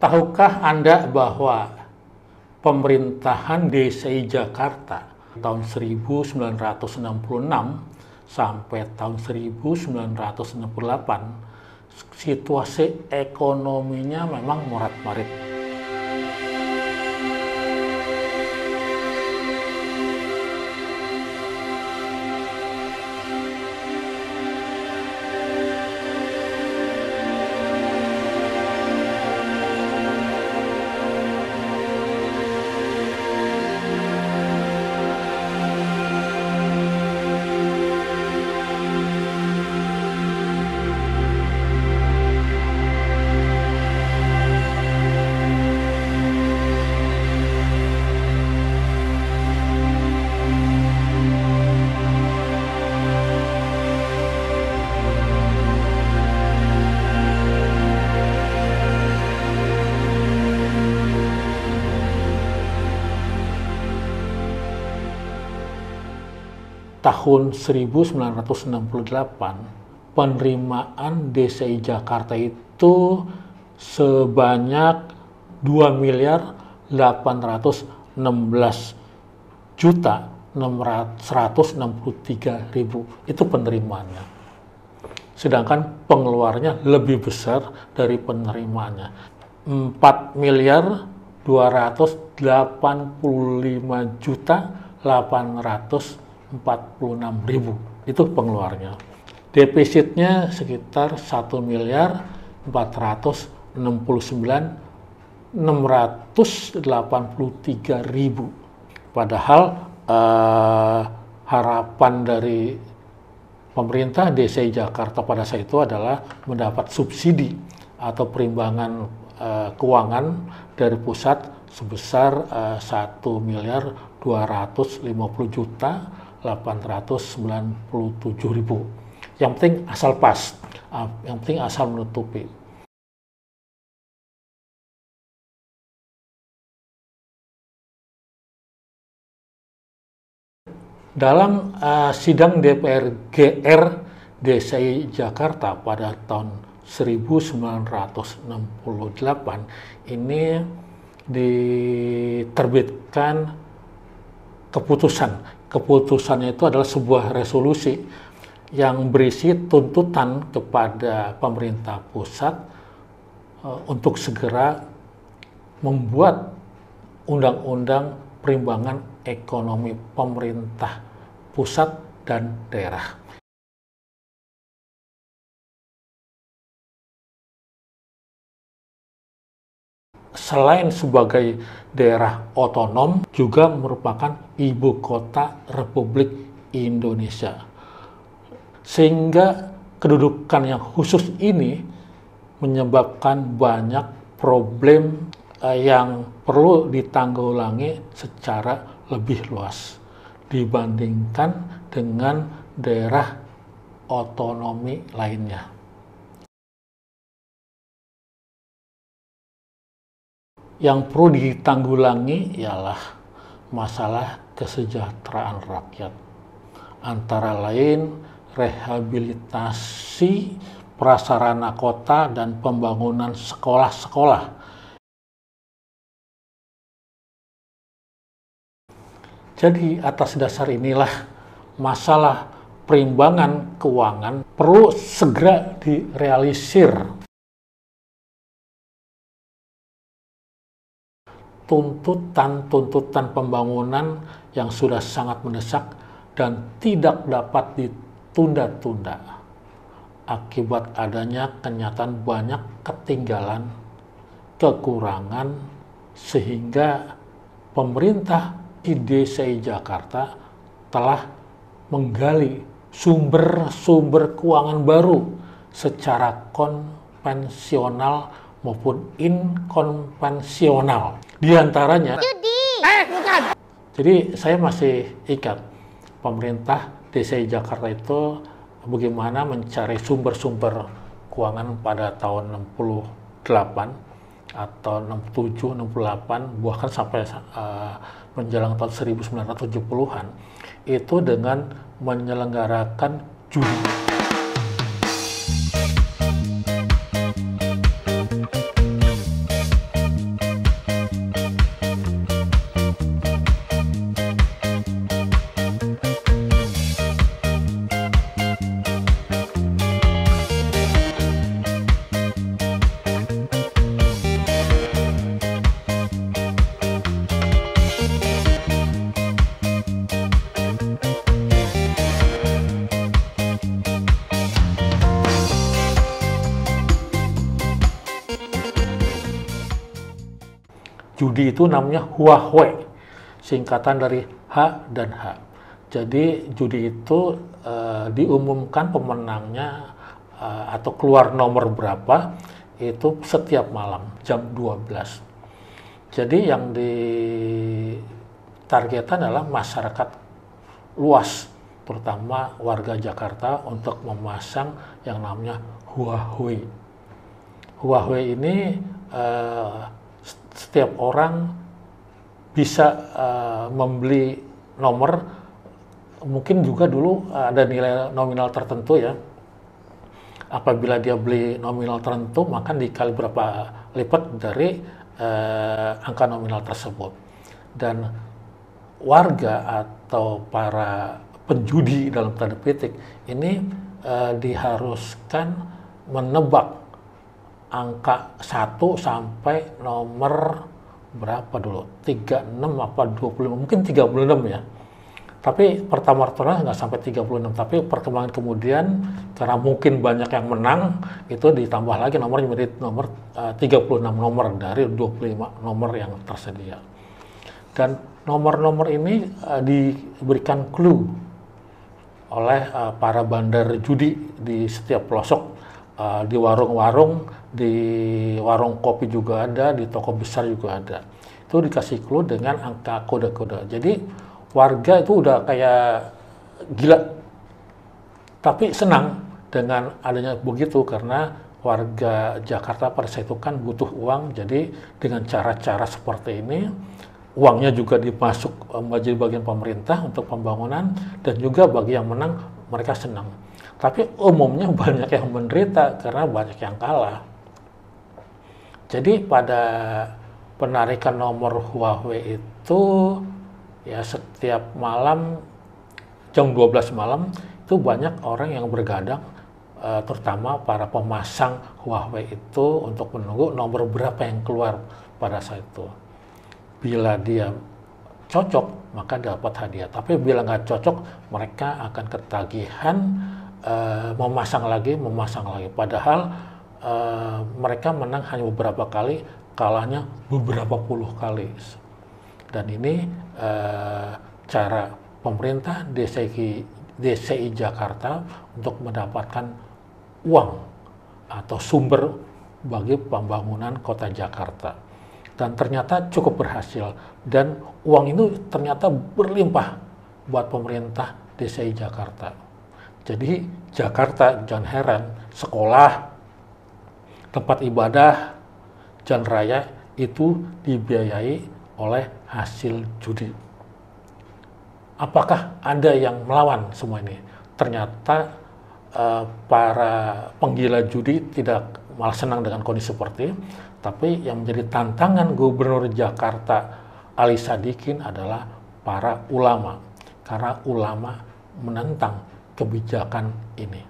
Tahukah Anda bahwa pemerintahan DKI Jakarta tahun 1966 sampai tahun 1968 situasi ekonominya memang morat-marit. Tahun 1968, penerimaan DKI Jakarta itu sebanyak 2.816.163.000. Itu penerimaannya. Sedangkan pengeluarannya lebih besar dari penerimaannya. 4.285.846.000 itu pengeluarnya. Defisitnya sekitar 1.469.683.000. Padahal harapan dari pemerintah DKI Jakarta pada saat itu adalah mendapat subsidi atau perimbangan keuangan dari pusat sebesar 1.250.897.000. Yang penting asal pas, yang penting asal menutupi. Dalam sidang DPR GR DKI Jakarta pada tahun 1968 ini diterbitkan keputusan. Keputusannya itu adalah sebuah resolusi yang berisi tuntutan kepada pemerintah pusat untuk segera membuat undang-undang perimbangan ekonomi pemerintah pusat dan daerah. Selain sebagai daerah otonom, juga merupakan ibu kota Republik Indonesia. Sehingga kedudukan yang khusus ini menyebabkan banyak problem yang perlu ditanggulangi secara lebih luas dibandingkan dengan daerah otonomi lainnya. Yang perlu ditanggulangi ialah masalah kesejahteraan rakyat. Antara lain rehabilitasi prasarana kota dan pembangunan sekolah-sekolah. Jadi atas dasar inilah masalah perimbangan keuangan perlu segera direalisir. Tuntutan pembangunan yang sudah sangat mendesak dan tidak dapat ditunda-tunda akibat adanya kenyataan banyak ketinggalan, kekurangan, sehingga pemerintah DKI Jakarta telah menggali sumber-sumber keuangan baru secara konvensional maupun inkonvensional. Di antaranya judi. Bukan. Jadi saya masih ingat pemerintah DKI Jakarta itu bagaimana mencari sumber-sumber keuangan pada tahun 68 atau 67, 68, bahkan sampai menjelang tahun 1970-an itu dengan menyelenggarakan judi. judi itu namanya Huahue, singkatan dari H dan H. Jadi judi itu diumumkan pemenangnya atau keluar nomor berapa itu setiap malam jam 12. Jadi yang ditargetkan adalah masyarakat luas, terutama warga Jakarta, untuk memasang yang namanya Huahue. Huahue ini setiap orang bisa membeli nomor, mungkin juga dulu ada nilai nominal tertentu ya. Apabila dia beli nominal tertentu, maka dikali berapa lipat dari angka nominal tersebut. Dan warga atau para penjudi dalam tanda petik ini diharuskan menebak angka 1 sampai nomor berapa dulu? 36 apa 25? Mungkin 36 ya. Tapi pertama-tama nggak sampai 36, tapi perkembangan kemudian karena mungkin banyak yang menang, itu ditambah lagi nomornya menjadi nomor 36 nomor dari 25 nomor yang tersedia. Dan nomor-nomor ini diberikan clue oleh para bandar judi di setiap pelosok, di warung-warung, di warung kopi juga ada, di toko besar juga ada. Itu dikasih clue dengan angka kode-kode. Jadi warga itu udah kayak gila, tapi senang dengan adanya begitu karena warga Jakarta pada saat itu kan butuh uang. Jadi dengan cara-cara seperti ini, uangnya juga dimasuk menjadi bagian pemerintah untuk pembangunan, dan juga bagi yang menang mereka senang. Tapi umumnya banyak yang menderita karena banyak yang kalah. Jadi pada penarikan nomor Huahue itu ya setiap malam jam 12 malam itu banyak orang yang bergadang, terutama para pemasang Huahue itu untuk menunggu nomor berapa yang keluar pada saat itu. Bila dia cocok maka dapat hadiah, tapi bila nggak cocok mereka akan ketagihan memasang lagi. Padahal mereka menang hanya beberapa kali, kalahnya beberapa puluh kali. Dan ini cara pemerintah DCI Jakarta untuk mendapatkan uang atau sumber bagi pembangunan kota Jakarta. Dan ternyata cukup berhasil. Dan uang itu ternyata berlimpah buat pemerintah DCI Jakarta. Jadi Jakarta jangan heran, sekolah, tempat ibadah, jalan raya itu dibiayai oleh hasil judi. Apakah ada yang melawan semua ini? Ternyata para penggila judi tidak malah senang dengan kondisi seperti ini, tapi yang menjadi tantangan Gubernur Jakarta Ali Sadikin adalah para ulama, karena ulama menentang kebijakan ini.